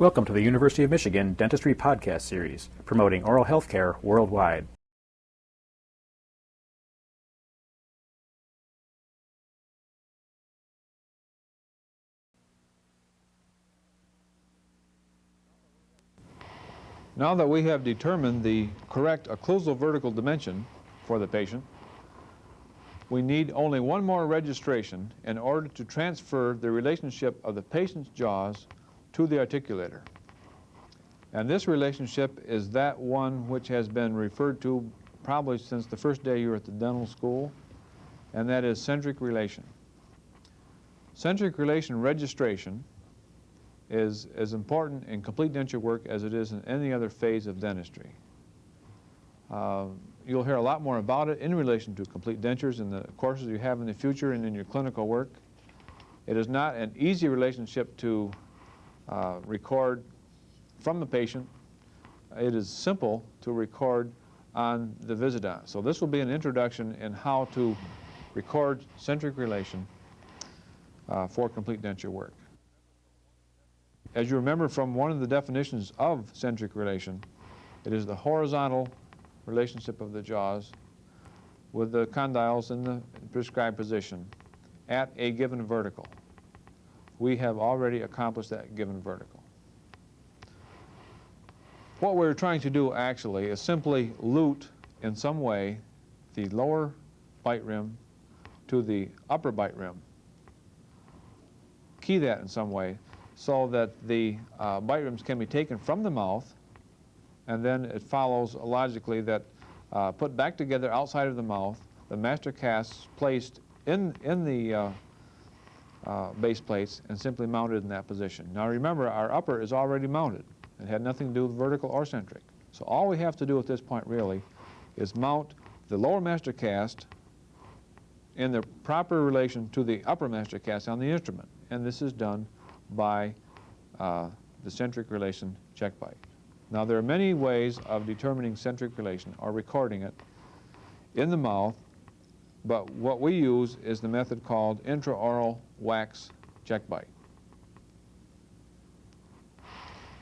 Welcome to the University of Michigan Dentistry Podcast Series, promoting oral health care worldwide. Now that we have determined the correct occlusal vertical dimension for the patient, we need only one more registration in order to transfer the relationship of the patient's jaws to the articulator. And this relationship is that one which has been referred to probably since the first day you were at the dental school, and that is centric relation. Centric relation registration is as important in complete denture work as it is in any other phase of dentistry. You'll hear a lot more about it in relation to complete dentures in the courses you have in the future and in your clinical work. It is not an easy relationship to record from the patient. It is simple to record on the Visidon. So this will be an introduction in how to record centric relation for complete denture work. As you remember from one of the definitions of centric relation, it is the horizontal relationship of the jaws with the condyles in the prescribed position at a given vertical. We have already accomplished that given vertical. What we're trying to do actually is simply lute in some way the lower bite rim to the upper bite rim. Key that in some way so that the bite rims can be taken from the mouth, and then it follows logically that put back together outside of the mouth, the master casts placed in the base plates and simply mounted in that position. Now remember, our upper is already mounted. It had nothing to do with vertical or centric. So all we have to do at this point really is mount the lower master cast in the proper relation to the upper master cast on the instrument. And this is done by the centric relation check bite. Now there are many ways of determining centric relation or recording it in the mouth, but what we use is the method called intraoral wax check bite.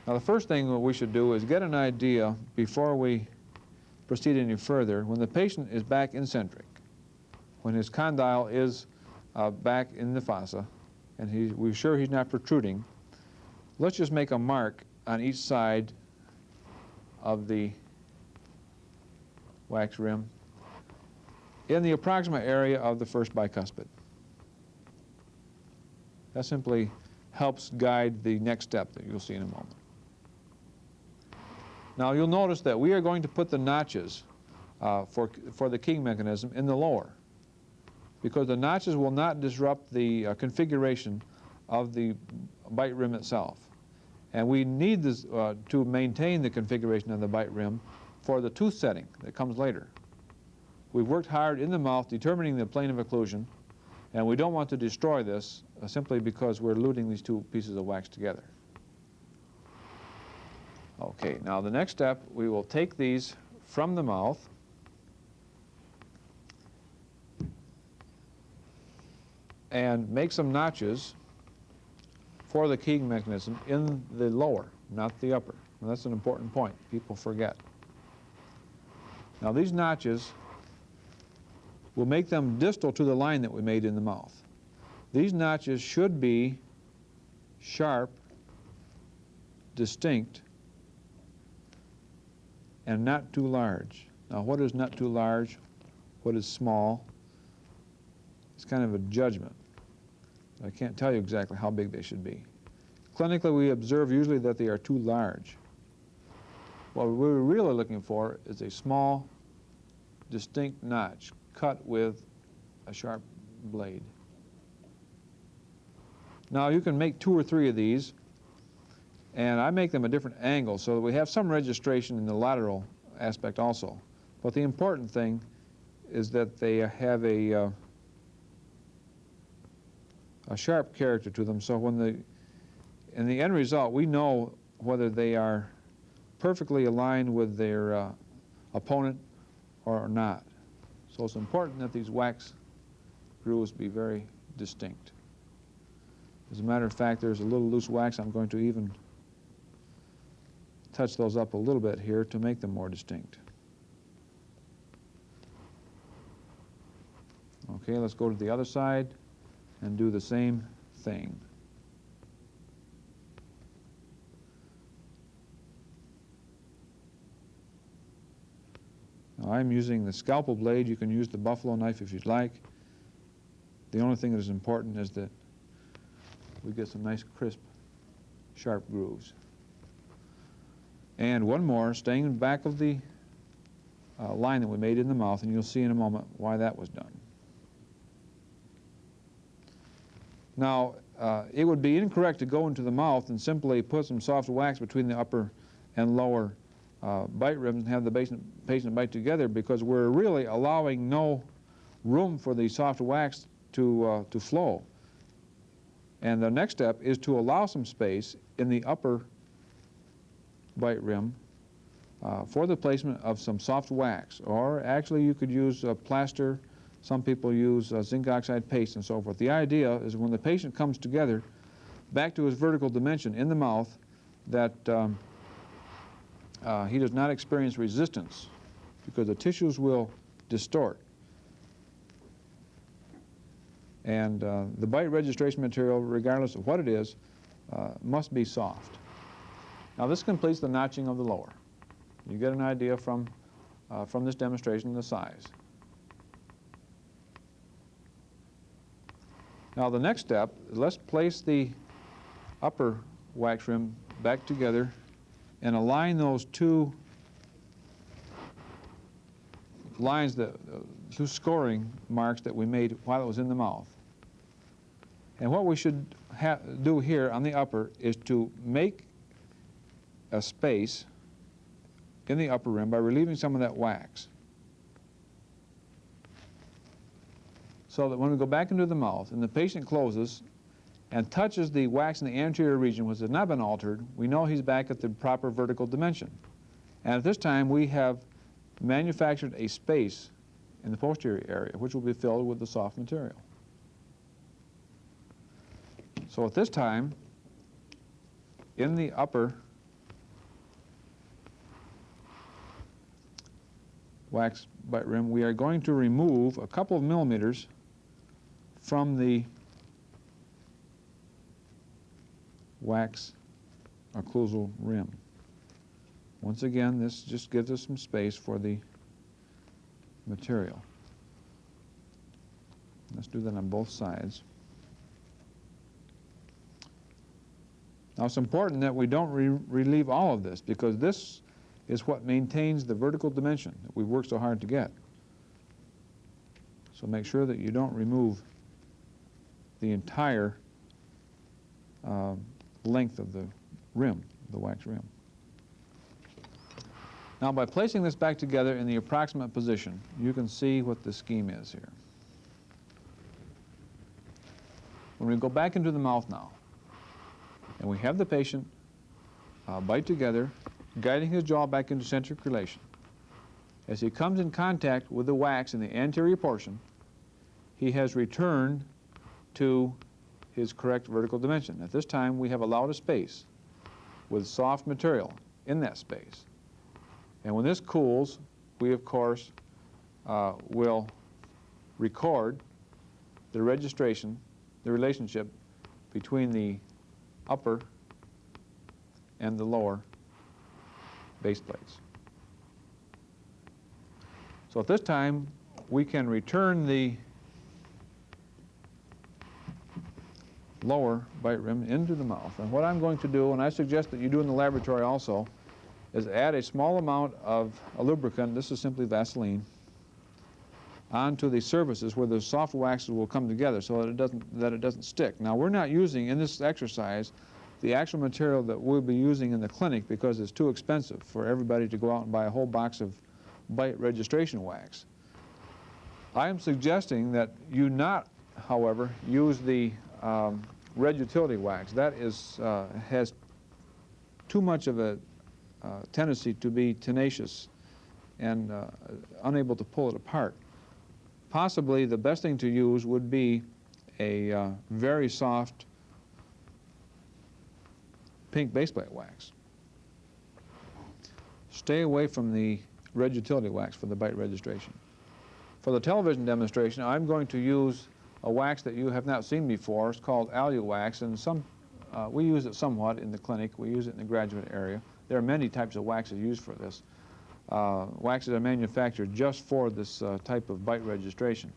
Now the first thing that we should do is get an idea before we proceed any further when the patient is back in centric, when his condyle is back in the fossa and we're sure he's not protruding. Let's just make a mark on each side of the wax rim in the approximate area of the first bicuspid. That simply helps guide the next step that you'll see in a moment. Now you'll notice that we are going to put the notches for the keying mechanism in the lower, because the notches will not disrupt the configuration of the bite rim itself. And we need this to maintain the configuration of the bite rim for the tooth setting that comes later. We've worked hard in the mouth determining the plane of occlusion, and we don't want to destroy this simply because we're luting these two pieces of wax together. Okay, now the next step, we will take these from the mouth and make some notches for the keying mechanism in the lower, not the upper. And that's an important point. People forget. Now these notches, we'll make them distal to the line that we made in the mouth. These notches should be sharp, distinct, and not too large. Now what is not too large? What is small? It's kind of a judgment. I can't tell you exactly how big they should be. Clinically, we observe usually that they are too large. What we're really looking for is a small, distinct notch cut with a sharp blade. Now you can make 2 or 3 of these, and I make them at different angles so that we have some registration in the lateral aspect also. But the important thing is that they have a sharp character to them, so when in the end result we know whether they are perfectly aligned with their opponent or not. So it's important that these wax grooves be very distinct. As a matter of fact, there's a little loose wax I'm going to even touch those up a little bit here to make them more distinct. Okay, let's go to the other side and do the same thing. Now, I'm using the scalpel blade. You can use the buffalo knife if you'd like. The only thing that is important is that we get some nice crisp, sharp grooves. And one more, staying back of the line that we made in the mouth, and you'll see in a moment why that was done. Now, it would be incorrect to go into the mouth and simply put some soft wax between the upper and lower bite rims and have the patient bite together, because we're really allowing no room for the soft wax to flow. And the next step is to allow some space in the upper bite rim for the placement of some soft wax, or actually you could use plaster. Some people use zinc oxide paste and so forth. The idea is when the patient comes together back to his vertical dimension in the mouth, that he does not experience resistance, because the tissues will distort. And the bite registration material, regardless of what it is, must be soft. Now this completes the notching of the lower. You get an idea from this demonstration the size. Now the next step, let's place the upper wax rim back together and align those two lines, two scoring marks that we made while it was in the mouth. And what we should do here on the upper is to make a space in the upper rim by relieving some of that wax, so that when we go back into the mouth and the patient closes and touches the wax in the anterior region, which has not been altered, we know he's back at the proper vertical dimension. And at this time we have manufactured a space in the posterior area which will be filled with the soft material. So at this time, in the upper wax bite rim, we are going to remove a couple of millimeters from the wax occlusal rim. Once again, this just gives us some space for the material. Let's do that on both sides. Now it's important that we don't relieve all of this, because this is what maintains the vertical dimension that we've worked so hard to get. So make sure that you don't remove the entire length of the rim, the wax rim. Now by placing this back together in the approximate position, you can see what the scheme is here. When we go back into the mouth now, and we have the patient bite together, guiding his jaw back into centric relation. As he comes in contact with the wax in the anterior portion, he has returned to his correct vertical dimension. At this time, we have allowed a space with soft material in that space. And when this cools, we, of course, will record the registration, the relationship between the upper and the lower base plates. So at this time, we can return the lower bite rim into the mouth. And what I'm going to do, and I suggest that you do in the laboratory also, is add a small amount of a lubricant, this is simply Vaseline, onto the surfaces where the soft waxes will come together, so that it doesn't stick. Now we're not using in this exercise the actual material that we'll be using in the clinic, because it's too expensive for everybody to go out and buy a whole box of bite registration wax. I am suggesting that you not, however, use the red utility wax. That is, has too much of a tendency to be tenacious and unable to pull it apart. Possibly the best thing to use would be a very soft pink baseplate wax. stay away from the red utility wax for the bite registration. For the television demonstration, I'm going to use a wax that you have not seen before. It's called alu wax, and we use it somewhat in the clinic. We use it in the graduate area. There are many types of waxes used for this. Waxes are manufactured just for this type of bite registration.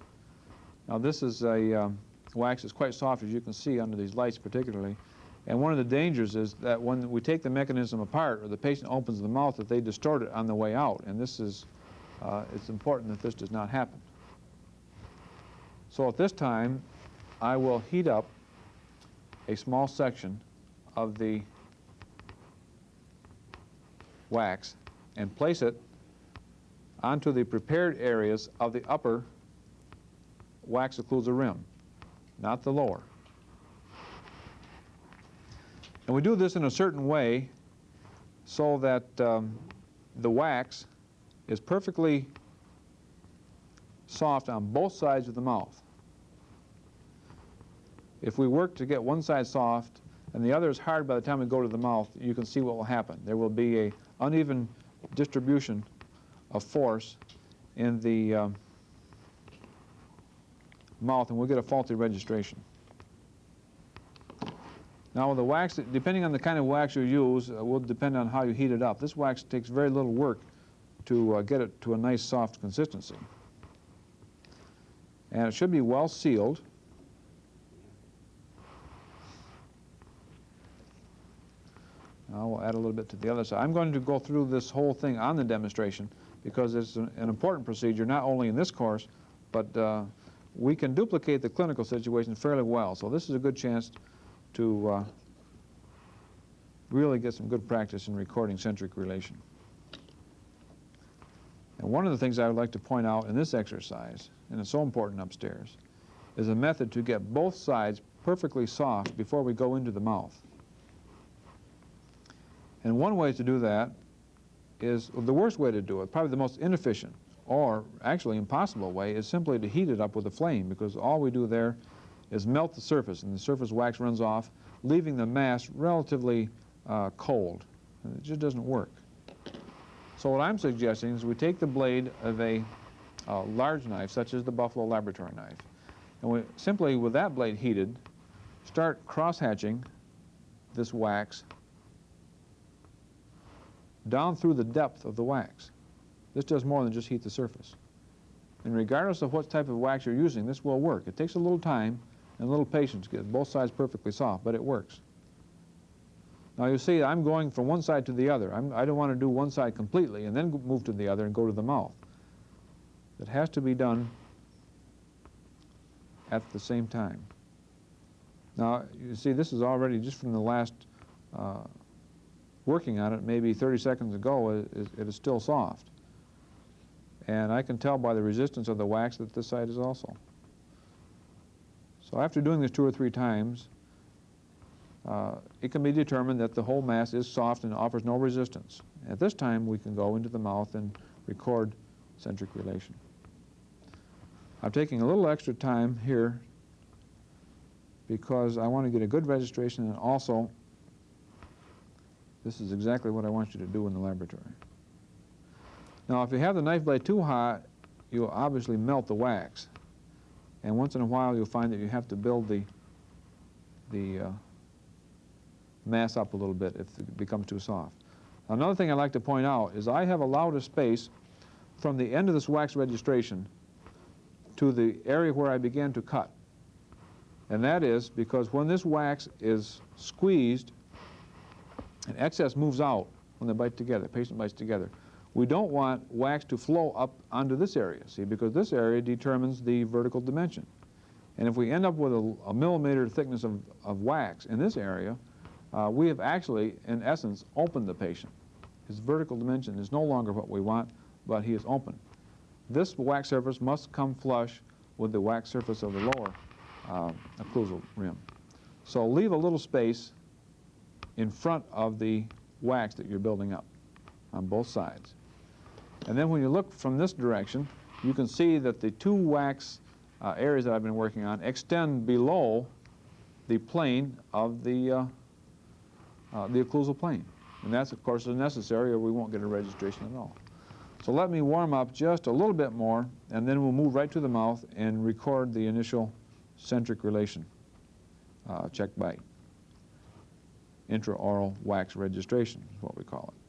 Now this is a wax that's quite soft, as you can see under these lights particularly. And one of the dangers is that when we take the mechanism apart or the patient opens the mouth, that they distort it on the way out. And this is, it's important that this does not happen. So at this time, I will heat up a small section of the wax and place it onto the prepared areas of the upper wax occlusal rim, not the lower. And we do this in a certain way so that the wax is perfectly soft on both sides of the mouth. If we work to get one side soft and the other is hard by the time we go to the mouth, you can see what will happen. There will be an uneven distribution of force in the mouth, and we'll get a faulty registration. Now with the wax, depending on the kind of wax you use, will depend on how you heat it up. This wax takes very little work to get it to a nice soft consistency. And it should be well sealed. Now we'll add a little bit to the other side. I'm going to go through this whole thing on the demonstration because it's an important procedure, not only in this course, but we can duplicate the clinical situation fairly well. So this is a good chance to really get some good practice in recording centric relation. And one of the things I would like to point out in this exercise, and it's so important upstairs, is a method to get both sides perfectly soft before we go into the mouth. And one way to do that is, the worst way to do it, probably the most inefficient, or actually impossible way, is simply to heat it up with a flame, because all we do there is melt the surface, and the surface wax runs off, leaving the mass relatively cold. And it just doesn't work. So what I'm suggesting is we take the blade of a large knife, such as the Buffalo laboratory knife, and we simply, with that blade heated, start cross-hatching this wax down through the depth of the wax. This does more than just heat the surface. And regardless of what type of wax you're using, this will work. It takes a little time and a little patience to get both sides perfectly soft, but it works. Now you see, I'm going from one side to the other. I don't want to do one side completely and then move to the other and go to the mouth. It has to be done at the same time. Now, you see, this is already, just from the last working on it, maybe 30 seconds ago, it is still soft. And I can tell by the resistance of the wax that this side is also. So after doing this 2 or 3 times, it can be determined that the whole mass is soft and offers no resistance. At this time, we can go into the mouth and record centric relation. I'm taking a little extra time here because I want to get a good registration, and also this is exactly what I want you to do in the laboratory. Now, if you have the knife blade too hot, you'll obviously melt the wax. And once in a while, you'll find that you have to build the mass up a little bit if it becomes too soft. Another thing I'd like to point out is I have allowed a space from the end of this wax registration to the area where I began to cut. And that is because when this wax is squeezed and excess moves out when they bite together, patient bites together, we don't want wax to flow up onto this area, see, because this area determines the vertical dimension. And if we end up with a millimeter thickness of wax in this area, we have actually, in essence, opened the patient. His vertical dimension is no longer what we want, but he is open. This wax surface must come flush with the wax surface of the lower occlusal rim. So leave a little space in front of the wax that you're building up on both sides. And then when you look from this direction, you can see that the 2 wax areas that I've been working on extend below the plane of the occlusal plane. And that's, of course, is necessary or we won't get a registration at all. So let me warm up just a little bit more, and then we'll move right to the mouth and record the initial centric relation, check bite. Intraoral wax registration is what we call it.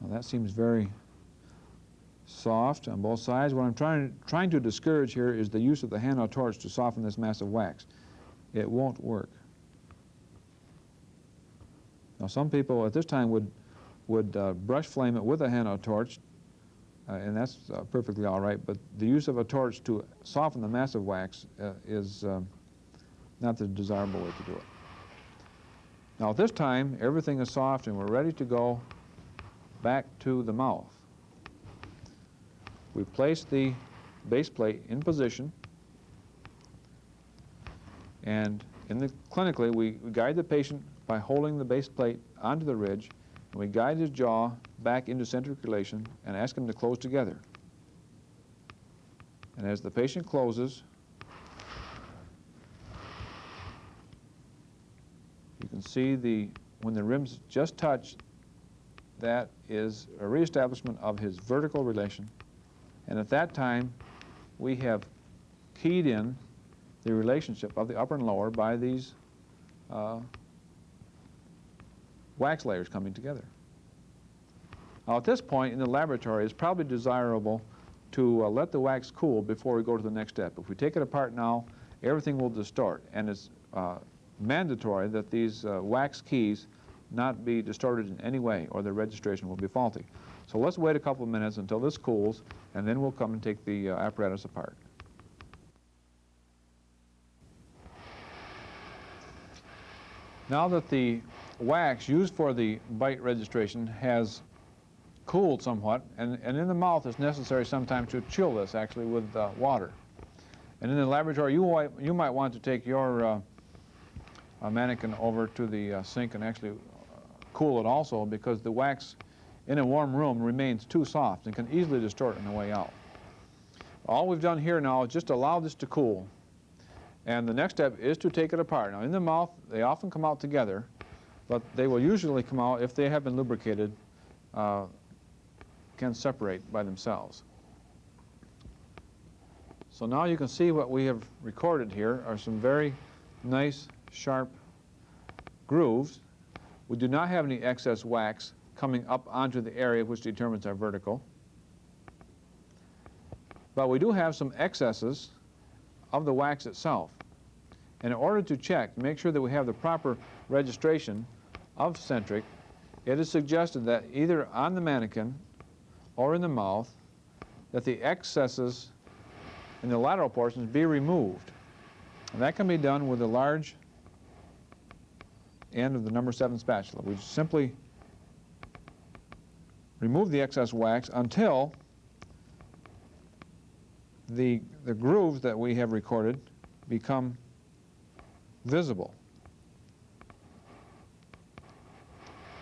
Well, that seems very soft on both sides. What I'm trying to discourage here is the use of the hand or torch to soften this mass of wax. It won't work. Now, some people at this time would brush flame it with a hand or torch, and that's perfectly all right, but the use of a torch to soften the mass of wax is not the desirable way to do it. Now, at this time, everything is soft and we're ready to go back to the mouth. We place the base plate in position, and clinically, we guide the patient by holding the base plate onto the ridge, and we guide his jaw back into centric relation and ask him to close together. And as the patient closes, you can see when the rims just touch, that is a reestablishment of his vertical relation. And at that time, we have keyed in the relationship of the upper and lower by these wax layers coming together. Now, at this point in the laboratory, it's probably desirable to let the wax cool before we go to the next step. If we take it apart now, everything will distort, and it's mandatory that these wax keys not be distorted in any way, or the registration will be faulty. So let's wait a couple of minutes until this cools, and then we'll come and take the apparatus apart. Now that the wax used for the bite registration has cooled somewhat, and in the mouth it's necessary sometimes to chill this actually with water. And in the laboratory, you might want to take your mannequin over to the sink and actually cool it also, because the wax in a warm room remains too soft and can easily distort on the way out. All we've done here now is just allow this to cool, and the next step is to take it apart. Now, in the mouth, they often come out together, but they will usually come out, if they have been lubricated, can separate by themselves. So now you can see what we have recorded here are some very nice, sharp grooves. We do not have any excess wax coming up onto the area which determines our vertical. But we do have some excesses of the wax itself. And in order to check, make sure that we have the proper registration of centric, it is suggested that either on the mannequin or in the mouth, that the excesses in the lateral portions be removed. And that can be done with a large end of the number 7 spatula. We simply remove the excess wax until the grooves that we have recorded become visible.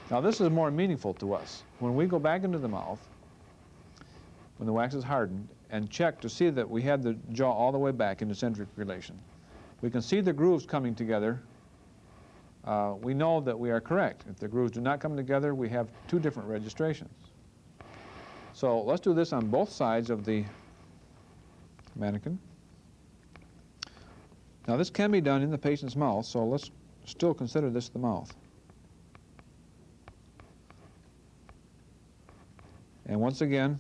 Now, this is more meaningful to us. When we go back into the mouth, when the wax is hardened, and check to see that we have the jaw all the way back into centric relation, we can see the grooves coming together. We know that we are correct. If the grooves do not come together, we have 2 different registrations. So let's do this on both sides of the mannequin. Now, this can be done in the patient's mouth, so let's still consider this the mouth. And once again,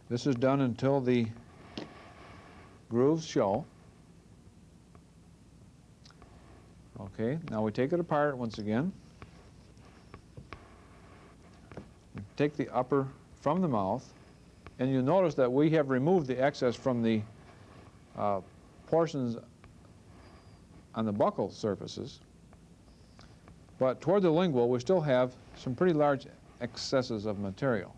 this is done until the grooves show. Okay, now we take it apart once again. We take the upper from the mouth, and you'll notice that we have removed the excess from the portions on the buccal surfaces. But toward the lingual, we still have some pretty large excesses of material.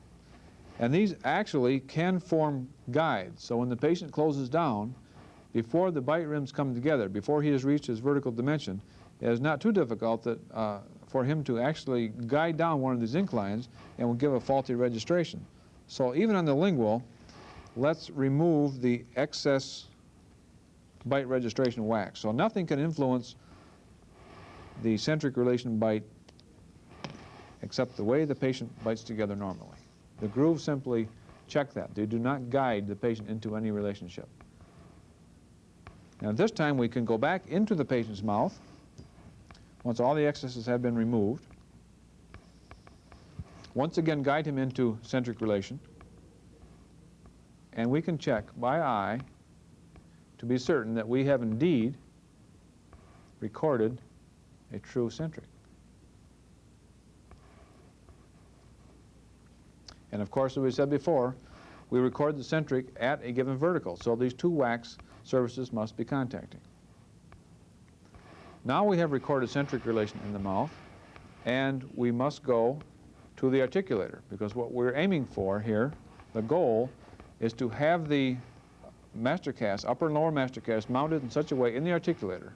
And these actually can form guides. So when the patient closes down, before the bite rims come together, before he has reached his vertical dimension, it is not too difficult for him to actually guide down one of these inclines and will give a faulty registration. So even on the lingual, let's remove the excess bite registration wax. So nothing can influence the centric relation bite except the way the patient bites together normally. The grooves simply check that. They do not guide the patient into any relationship. Now this time we can go back into the patient's mouth once all the excesses have been removed. Once again guide him into centric relation, and we can check by eye to be certain that we have indeed recorded a true centric. And of course, as we said before, we record the centric at a given vertical, so these two wax surfaces must be contacting. Now we have recorded centric relation in the mouth, and we must go to the articulator, because what we're aiming for here, the goal, is to have the master cast, upper and lower master cast, mounted in such a way in the articulator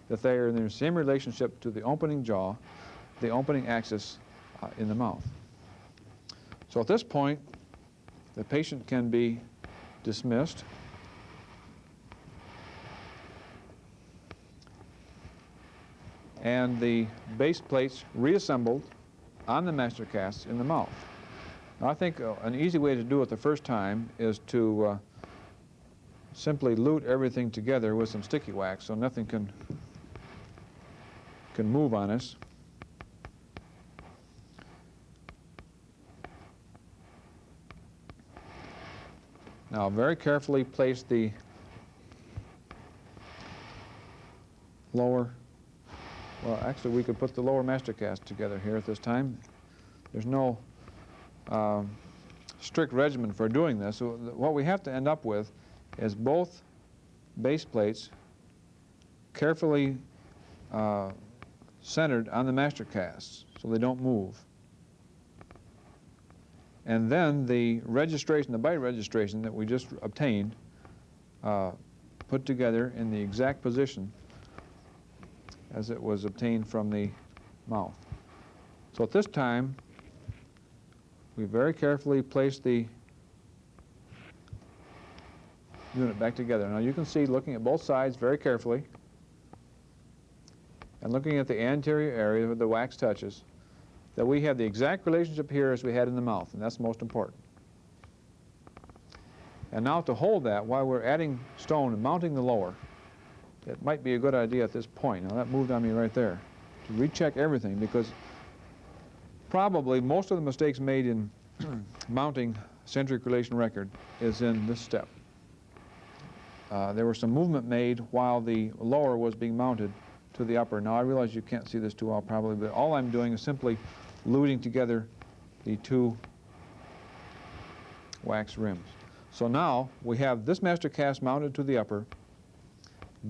that they are in the same relationship to the opening jaw, the opening axis in the mouth. So at this point, the patient can be dismissed. And the base plates reassembled on the master casts in the mouth. Now, I think an easy way to do it the first time is to simply lute everything together with some sticky wax so nothing can move on us. Now, very carefully place the lower, well, actually we could put the lower master cast together here at this time. There's no strict regimen for doing this. So what we have to end up with is both base plates carefully centered on the master casts so they don't move. And then the registration, the bite registration that we just obtained, put together in the exact position as it was obtained from the mouth. So at this time, we very carefully place the unit back together. Now you can see, looking at both sides very carefully, and looking at the anterior area where the wax touches, that we have the exact relationship here as we had in the mouth, and that's most important. And now to hold that while we're adding stone and mounting the lower, it might be a good idea at this point. Now that moved on me right there, to recheck everything, because probably most of the mistakes made in mounting centric relation record is in this step. There was some movement made while the lower was being mounted to the upper. Now I realize you can't see this too well probably, but all I'm doing is simply luting together the two wax rims. So now we have this master cast mounted to the upper,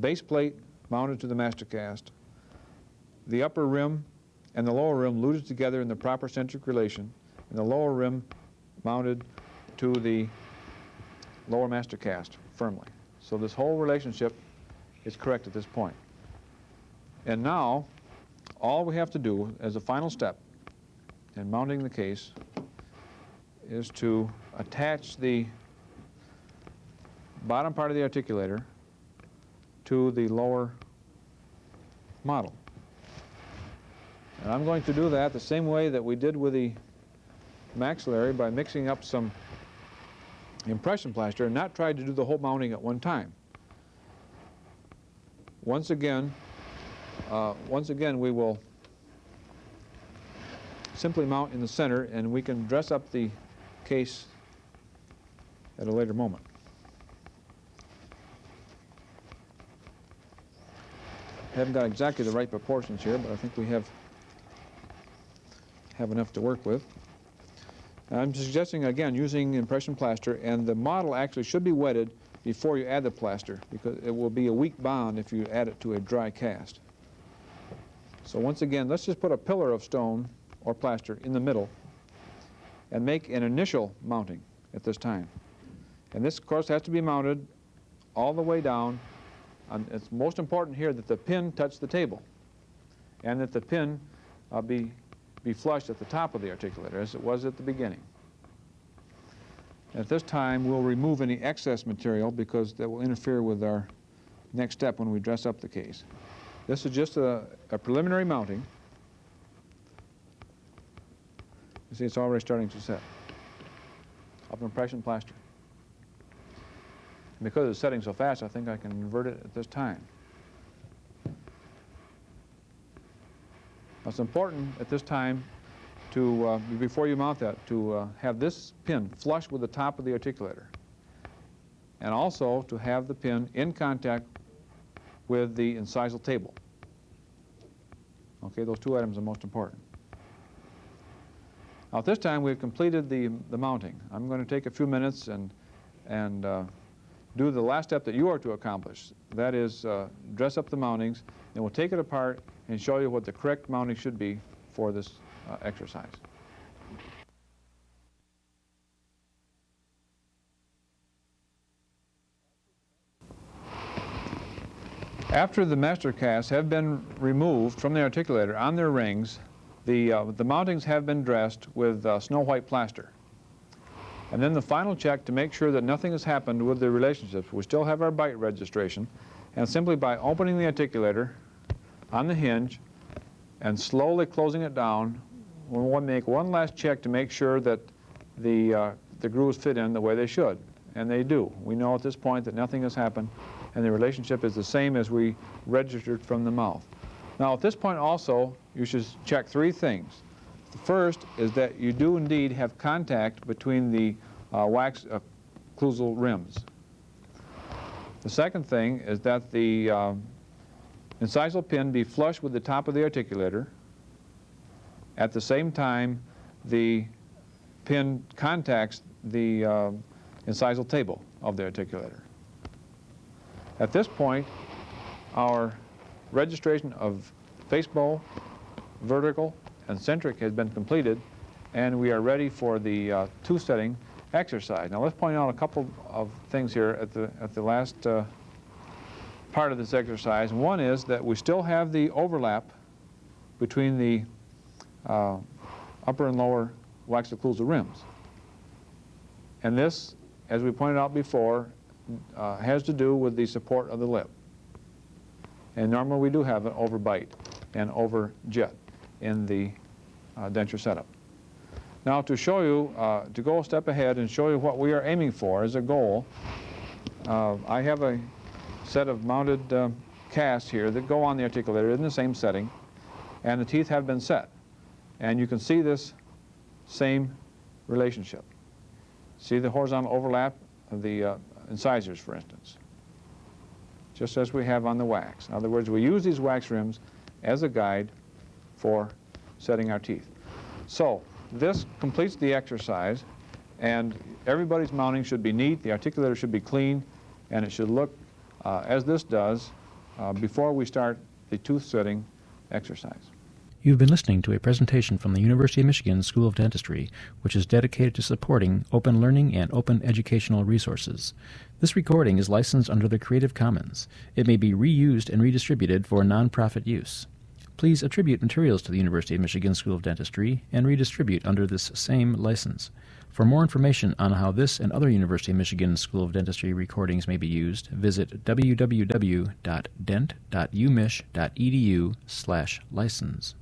base plate mounted to the master cast, the upper rim and the lower rim luted together in the proper centric relation, and the lower rim mounted to the lower master cast firmly. So this whole relationship is correct at this point. And now, all we have to do as a final step in mounting the case is to attach the bottom part of the articulator to the lower model. And I'm going to do that the same way that we did with the maxillary, by mixing up some impression plaster and not try to do the whole mounting at one time. Once again, we will simply mount in the center, and we can dress up the case at a later moment. Haven't got exactly the right proportions here, but I think we have enough to work with. I'm suggesting, again, using impression plaster, and the model actually should be wetted before you add the plaster, because it will be a weak bond if you add it to a dry cast. So once again, let's just put a pillar of stone or plaster in the middle and make an initial mounting at this time. And this, of course, has to be mounted all the way down. It's most important here that the pin touch the table, and that the pin be flush at the top of the articulator, as it was at the beginning. At this time, we'll remove any excess material, because that will interfere with our next step when we dress up the case. This is just a preliminary mounting. You see it's already starting to set of impression plaster. And because it's setting so fast, I think I can invert it at this time. Now, it's important at this time to, before you mount that, to have this pin flush with the top of the articulator, and also to have the pin in contact with the incisal table. Okay, those two items are most important. Now, at this time, we've completed the mounting. I'm going to take a few minutes and do the last step that you are to accomplish. That is, dress up the mountings, and we'll take it apart and show you what the correct mounting should be for this exercise. After the master casts have been removed from the articulator on their rings, the mountings have been dressed with snow white plaster. And then the final check to make sure that nothing has happened with the relationships. We still have our bite registration, and simply by opening the articulator on the hinge and slowly closing it down, we want to make one last check to make sure that the grooves fit in the way they should, and they do. We know at this point that nothing has happened, and the relationship is the same as we registered from the mouth. Now, at this point also, you should check three things. The first is that you do indeed have contact between the wax occlusal rims. The second thing is that the incisal pin be flush with the top of the articulator. At the same time, the pin contacts the incisal table of the articulator. At this point, our registration of face bow, vertical, and centric has been completed, and we are ready for the tooth setting exercise. Now, let's point out a couple of things here at the last part of this exercise. One is that we still have the overlap between the upper and lower wax occlusal rims. And this, as we pointed out before, has to do with the support of the lip. And normally we do have an overbite and overjet in the denture setup. Now, to show you, to go a step ahead and show you what we are aiming for as a goal, I have a set of mounted casts here that go on the articulator in the same setting, and the teeth have been set. And you can see this same relationship. See the horizontal overlap of the incisors, for instance, just as we have on the wax. In other words, we use these wax rims as a guide for setting our teeth. So this completes the exercise, and everybody's mounting should be neat, the articulator should be clean, and it should look as this does before we start the tooth setting exercise. You've been listening to a presentation from the University of Michigan School of Dentistry, which is dedicated to supporting open learning and open educational resources. This recording is licensed under the Creative Commons. It may be reused and redistributed for nonprofit use. Please attribute materials to the University of Michigan School of Dentistry and redistribute under this same license. For more information on how this and other University of Michigan School of Dentistry recordings may be used, visit www.dent.umich.edu/license.